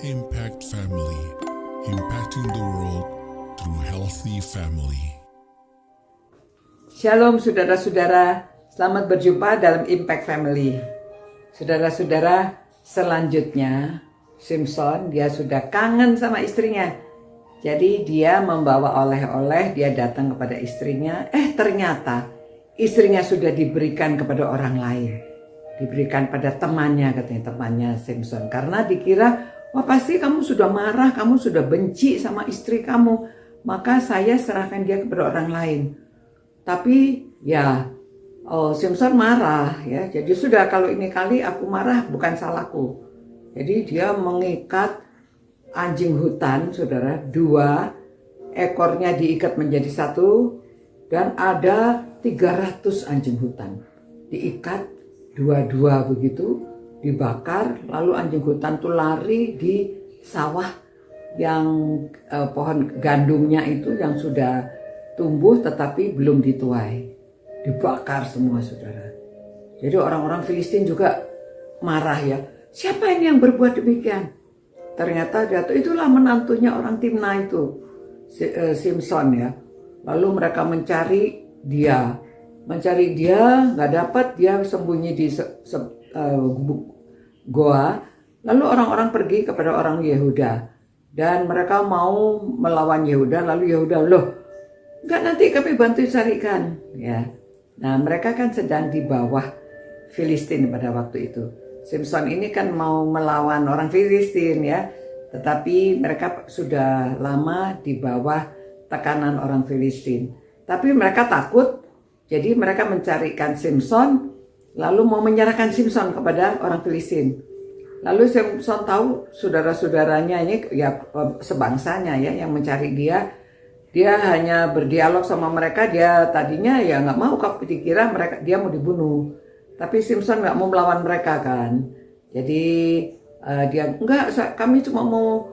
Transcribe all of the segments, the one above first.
Impact Family, impacting the world through healthy family. Shalom saudara-saudara, selamat berjumpa dalam Impact Family. Saudara-saudara, selanjutnya Simpson dia sudah kangen sama istrinya. Jadi dia membawa oleh-oleh, dia datang kepada istrinya. Ternyata istrinya sudah diberikan kepada orang lain. Diberikan pada temannya, katanya temannya Simpson. Karena dikira, wah pasti kamu sudah marah, kamu sudah benci sama istri kamu. Maka saya serahkan dia kepada orang lain. Tapi ya Simpson marah ya. Jadi sudah, kalau ini kali aku marah bukan salahku. Jadi dia mengikat anjing hutan, saudara, 2 ekornya diikat menjadi 1 dan ada 300 anjing hutan diikat 2-2 begitu, dibakar, lalu anjing hutan tuh lari di sawah yang pohon gandumnya itu yang sudah tumbuh tetapi belum dituai, dibakar semua, saudara. Jadi orang-orang Filistin juga marah ya, siapa ini yang berbuat demikian? Ternyata itulah menantunya orang Timna itu, Simpson ya. Lalu mereka mencari dia, nggak dapat, dia sembunyi di goa. Lalu orang-orang pergi kepada orang Yehuda dan mereka mau melawan Yehuda. Lalu Yehuda, loh, nggak, nanti kami bantu carikan ya. Nah, mereka kan sedang di bawah Filistin pada waktu itu. Simpson ini kan mau melawan orang Filistin ya, tetapi mereka sudah lama di bawah tekanan orang Filistin. Tapi mereka takut, jadi mereka mencarikan Simpson, lalu mau menyerahkan Simpson kepada orang Filistin. Lalu Simpson tahu saudara-saudaranya ini ya sebangsanya ya yang mencari dia. Dia hanya berdialog sama mereka. Dia tadinya ya nggak mau, dikira dia mau dibunuh. Tapi Simpson nggak mau melawan mereka kan. Jadi dia enggak, kami cuma mau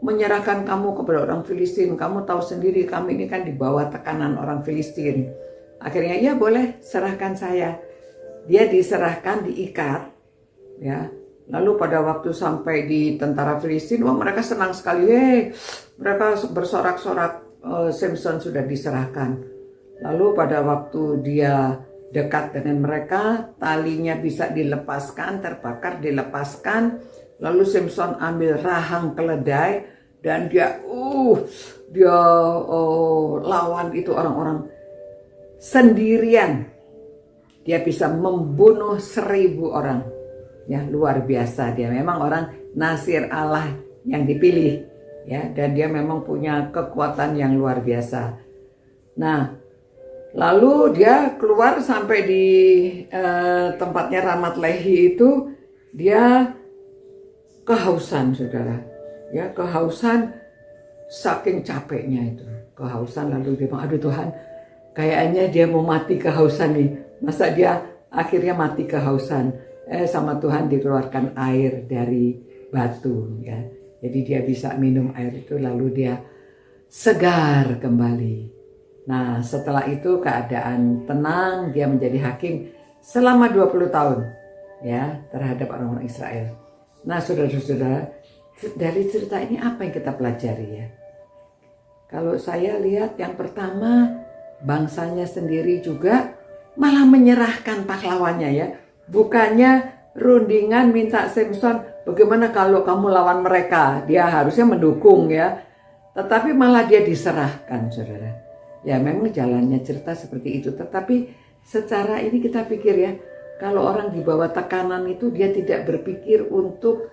menyerahkan kamu kepada orang Filistin. Kamu tahu sendiri kami ini kan di bawah tekanan orang Filistin. Akhirnya ya boleh, serahkan saya. Dia diserahkan, diikat ya. Lalu pada waktu sampai di tentara Filistin, wah mereka senang sekali. Mereka bersorak-sorak, Simpson sudah diserahkan. Lalu pada waktu dia dekat dengan mereka, talinya bisa dilepaskan, terbakar, dilepaskan. Lalu Simpson ambil rahang keledai dan dia lawan itu orang-orang sendirian. Dia bisa membunuh 1000 orang. Ya, luar biasa, dia memang orang Nasir Allah yang dipilih ya, dan dia memang punya kekuatan yang luar biasa. Nah, lalu dia keluar sampai di tempatnya Ramat Lehi itu, dia kehausan, saudara. Ya, kehausan saking capeknya itu. Kehausan, lalu dia bilang, aduh Tuhan, kayaknya dia mau mati kehausan nih. Masa dia akhirnya mati kehausan? Sama Tuhan dikeluarkan air dari batu ya. Jadi dia bisa minum air itu, lalu dia segar kembali. Nah, setelah itu keadaan tenang, dia menjadi hakim selama 20 tahun ya terhadap orang-orang Israel. Nah, saudara-saudara, dari cerita ini apa yang kita pelajari ya? Kalau saya lihat, yang pertama, bangsanya sendiri juga malah menyerahkan pahlawannya ya. Bukannya rundingan minta Simpson, bagaimana kalau kamu lawan mereka? Dia harusnya mendukung ya. Tetapi malah dia diserahkan, saudara. Ya memang jalannya cerita seperti itu. Tetapi secara ini kita pikir ya, kalau orang di bawah tekanan itu dia tidak berpikir untuk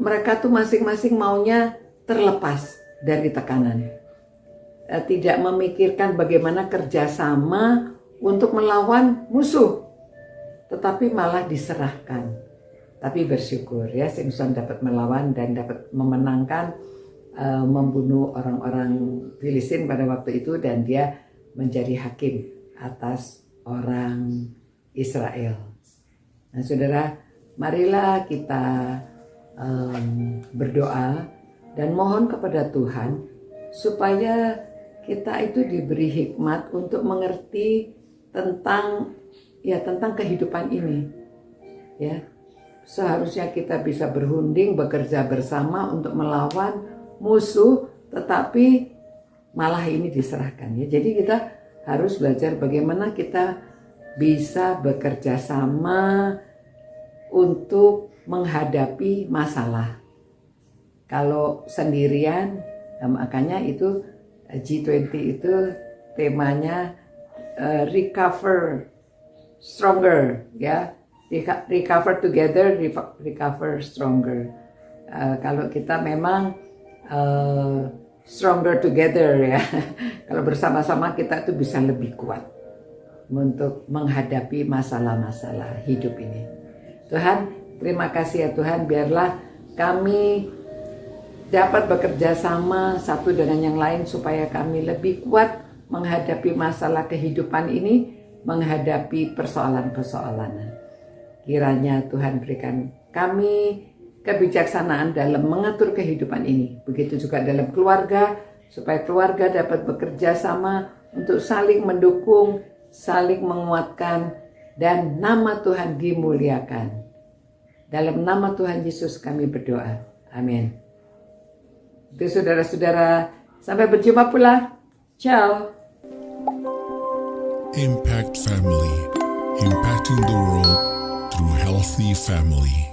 mereka tuh masing-masing maunya terlepas dari tekanan. Tidak memikirkan bagaimana kerjasama untuk melawan musuh. Tetapi malah diserahkan. Tapi bersyukur ya, Simpson dapat melawan dan dapat memenangkan, membunuh orang-orang Filistin pada waktu itu, dan dia menjadi hakim atas orang Israel. Nah, saudara, marilah kita berdoa dan mohon kepada Tuhan supaya kita itu diberi hikmat untuk mengerti tentang kehidupan ini ya, seharusnya kita bisa berunding, bekerja bersama untuk melawan musuh, tetapi malah ini diserahkan ya. Jadi kita harus belajar bagaimana kita bisa bekerja sama untuk menghadapi masalah. Kalau sendirian, makanya itu G20 itu temanya recover stronger ya, recover together, recover stronger. Kalau kita memang stronger together ya, kalau bersama-sama kita tuh bisa lebih kuat untuk menghadapi masalah-masalah hidup ini. Tuhan, terima kasih ya Tuhan, biarlah kami dapat bekerja sama satu dengan yang lain supaya kami lebih kuat menghadapi masalah kehidupan ini, menghadapi persoalan-persoalan. Kiranya Tuhan berikan kami kebijaksanaan dalam mengatur kehidupan ini. Begitu juga dalam keluarga, supaya keluarga dapat bekerja sama untuk saling mendukung, saling menguatkan, dan nama Tuhan dimuliakan. Dalam nama Tuhan Yesus kami berdoa. Amin. Itu saudara-saudara, sampai berjumpa pula. Ciao. Impact Family, impacting the world through healthy family.